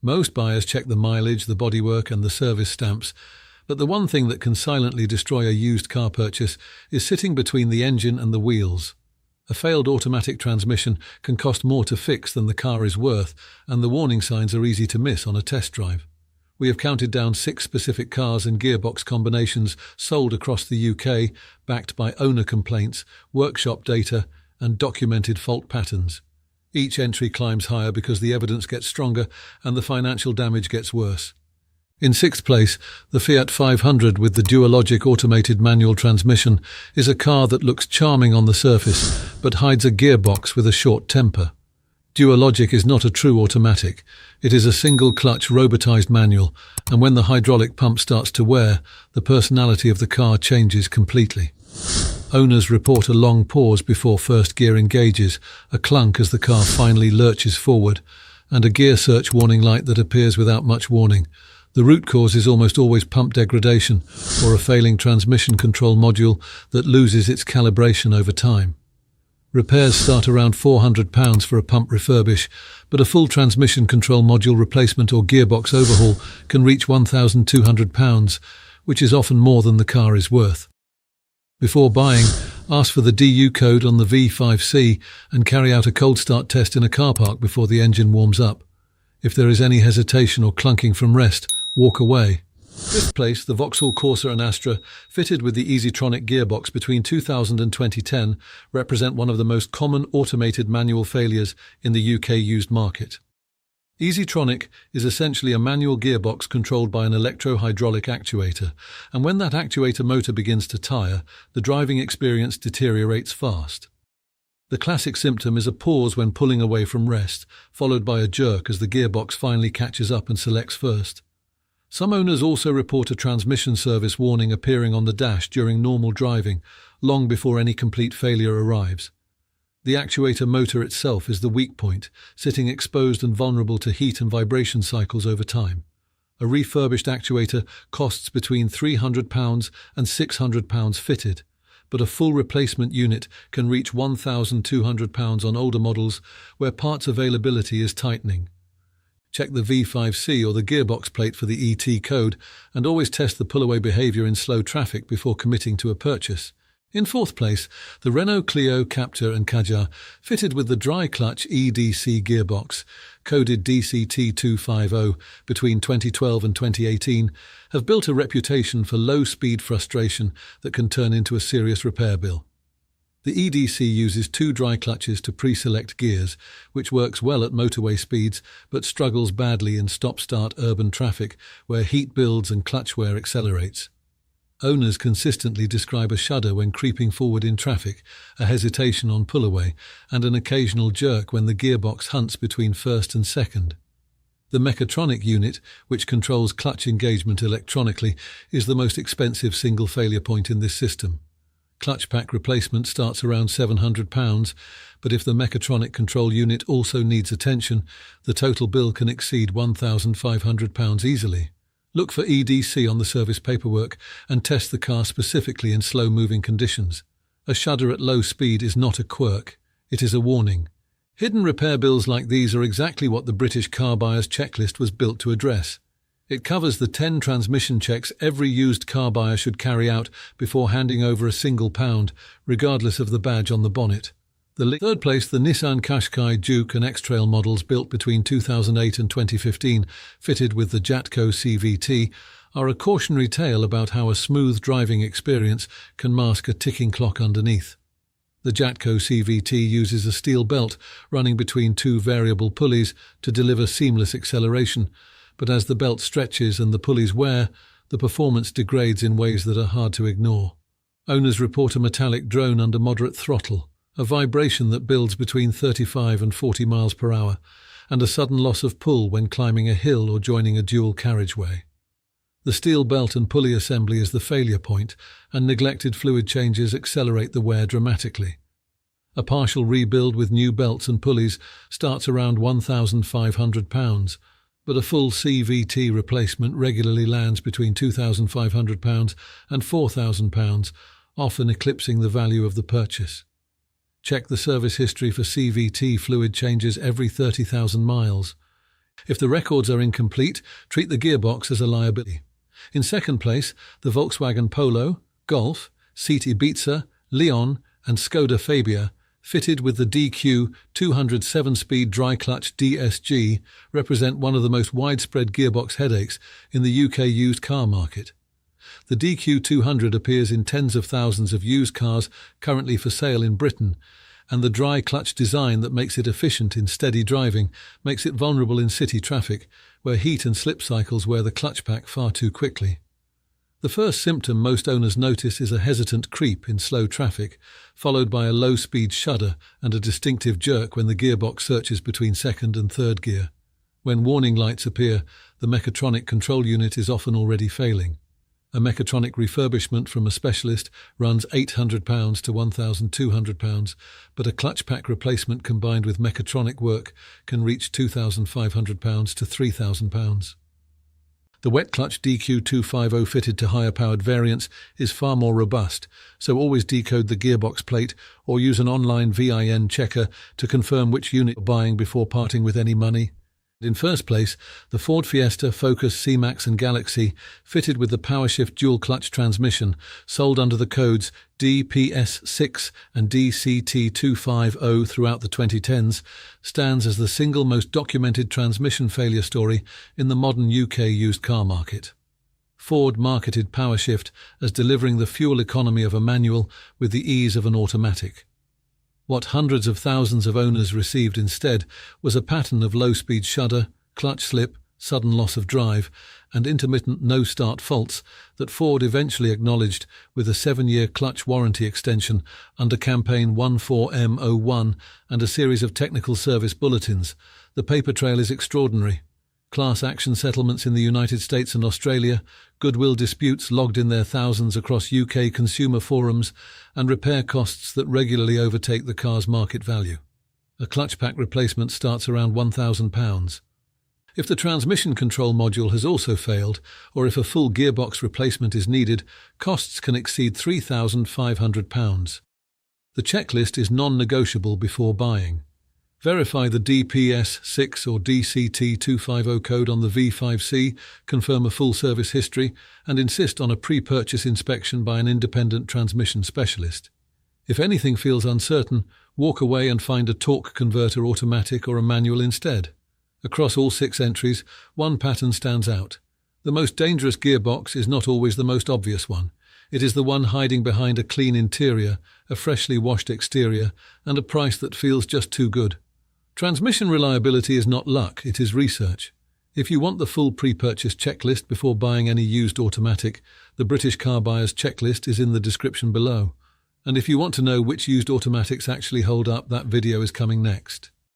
Most buyers check the mileage, the bodywork and the service stamps, but the one thing that can silently destroy a used car purchase is sitting between the engine and the wheels. A failed automatic transmission can cost more to fix than the car is worth, and the warning signs are easy to miss on a test drive. We have counted down 6 specific cars and gearbox combinations sold across the UK, backed by owner complaints, workshop data, and documented fault patterns. Each entry climbs higher because the evidence gets stronger and the financial damage gets worse. In 6th place, the Fiat 500 with the Dualogic automated manual transmission is a car that looks charming on the surface, but hides a gearbox with a short temper. Dualogic is not a true automatic. It is a single-clutch robotized manual, and when the hydraulic pump starts to wear, the personality of the car changes completely. Owners report a long pause before first gear engages, a clunk as the car finally lurches forward, and a gear search warning light that appears without much warning. The root cause is almost always pump degradation or a failing transmission control module that loses its calibration over time. Repairs start around £400 for a pump refurbish, but a full transmission control module replacement or gearbox overhaul can reach £1,200, which is often more than the car is worth. Before buying, ask for the DU code on the V5C and carry out a cold start test in a car park before the engine warms up. If there is any hesitation or clunking from rest, walk away. 5th place, the Vauxhall Corsa and Astra, fitted with the Easytronic gearbox between 2000 and 2010, represent one of the most common automated manual failures in the UK used market. Easytronic is essentially a manual gearbox controlled by an electro-hydraulic actuator, and when that actuator motor begins to tire, the driving experience deteriorates fast. The classic symptom is a pause when pulling away from rest, followed by a jerk as the gearbox finally catches up and selects first. Some owners also report a transmission service warning appearing on the dash during normal driving, long before any complete failure arrives. The actuator motor itself is the weak point, sitting exposed and vulnerable to heat and vibration cycles over time. A refurbished actuator costs between £300 and £600 fitted, but a full replacement unit can reach £1,200 on older models where parts availability is tightening. Check the V5C or the gearbox plate for the ET code, and always test the pull-away behaviour in slow traffic before committing to a purchase. In 4th place, the Renault Clio, Captur and Kadjar, fitted with the dry-clutch EDC gearbox, coded DCT250, between 2012 and 2018, have built a reputation for low-speed frustration that can turn into a serious repair bill. The EDC uses 2 dry clutches to pre-select gears, which works well at motorway speeds but struggles badly in stop-start urban traffic where heat builds and clutch wear accelerates. Owners consistently describe a shudder when creeping forward in traffic, a hesitation on pull-away, and an occasional jerk when the gearbox hunts between first and second. The mechatronic unit, which controls clutch engagement electronically, is the most expensive single failure point in this system. Clutch pack replacement starts around £700, but if the mechatronic control unit also needs attention, the total bill can exceed £1,500 easily. Look for EDC on the service paperwork and test the car specifically in slow-moving conditions. A shudder at low speed is not a quirk, it is a warning. Hidden repair bills like these are exactly what the British car buyer's checklist was built to address. It covers the 10 transmission checks every used car buyer should carry out before handing over a single pound, regardless of the badge on the bonnet. 3rd place, the Nissan Qashqai, Juke and X-Trail models built between 2008 and 2015, fitted with the Jatco CVT, are a cautionary tale about how a smooth driving experience can mask a ticking clock underneath. The Jatco CVT uses a steel belt running between 2 variable pulleys to deliver seamless acceleration, but as the belt stretches and the pulleys wear, the performance degrades in ways that are hard to ignore. Owners report a metallic drone under moderate throttle, a vibration that builds between 35 and 40 miles per hour, and a sudden loss of pull when climbing a hill or joining a dual carriageway. The steel belt and pulley assembly is the failure point, and neglected fluid changes accelerate the wear dramatically. A partial rebuild with new belts and pulleys starts around £1,500, but a full CVT replacement regularly lands between £2,500 and £4,000, often eclipsing the value of the purchase. Check the service history for CVT fluid changes every 30,000 miles. If the records are incomplete, treat the gearbox as a liability. In second place, the Volkswagen Polo, Golf, Seat Ibiza, Leon and Skoda Fabia, fitted with the DQ200 7-speed dry-clutch DSG, represent one of the most widespread gearbox headaches in the UK used car market. The DQ200 appears in tens of thousands of used cars currently for sale in Britain, and the dry-clutch design that makes it efficient in steady driving makes it vulnerable in city traffic, where heat and slip cycles wear the clutch pack far too quickly. The first symptom most owners notice is a hesitant creep in slow traffic, followed by a low-speed shudder and a distinctive jerk when the gearbox searches between second and third gear. When warning lights appear, the mechatronic control unit is often already failing. A mechatronic refurbishment from a specialist runs £800 to £1,200, but a clutch pack replacement combined with mechatronic work can reach £2,500 to £3,000. The wet clutch DQ250 fitted to higher powered variants is far more robust, so always decode the gearbox plate or use an online VIN checker to confirm which unit you're buying before parting with any money. In first place, the Ford Fiesta, Focus, C-Max and Galaxy, fitted with the PowerShift dual-clutch transmission, sold under the codes DPS6 and DCT250 throughout the 2010s, stands as the single most documented transmission failure story in the modern UK used car market. Ford marketed PowerShift as delivering the fuel economy of a manual with the ease of an automatic. What hundreds of thousands of owners received instead was a pattern of low-speed shudder, clutch slip, sudden loss of drive, and intermittent no-start faults that Ford eventually acknowledged with a 7-year clutch warranty extension under campaign 14M01 and a series of technical service bulletins. The paper trail is extraordinary. Class action settlements in the United States and Australia, goodwill disputes logged in their thousands across UK consumer forums, and repair costs that regularly overtake the car's market value. A clutch pack replacement starts around £1,000. If the transmission control module has also failed, or if a full gearbox replacement is needed, costs can exceed £3,500. The checklist is non-negotiable before buying. Verify the DPS6 or DCT250 code on the V5C, confirm a full service history, and insist on a pre-purchase inspection by an independent transmission specialist. If anything feels uncertain, walk away and find a torque converter automatic or a manual instead. Across all 6 entries, one pattern stands out. The most dangerous gearbox is not always the most obvious one. It is the one hiding behind a clean interior, a freshly washed exterior, and a price that feels just too good. Transmission reliability is not luck, it is research. If you want the full pre-purchase checklist before buying any used automatic, the British Car Buyer's Checklist is in the description below. And if you want to know which used automatics actually hold up, that video is coming next.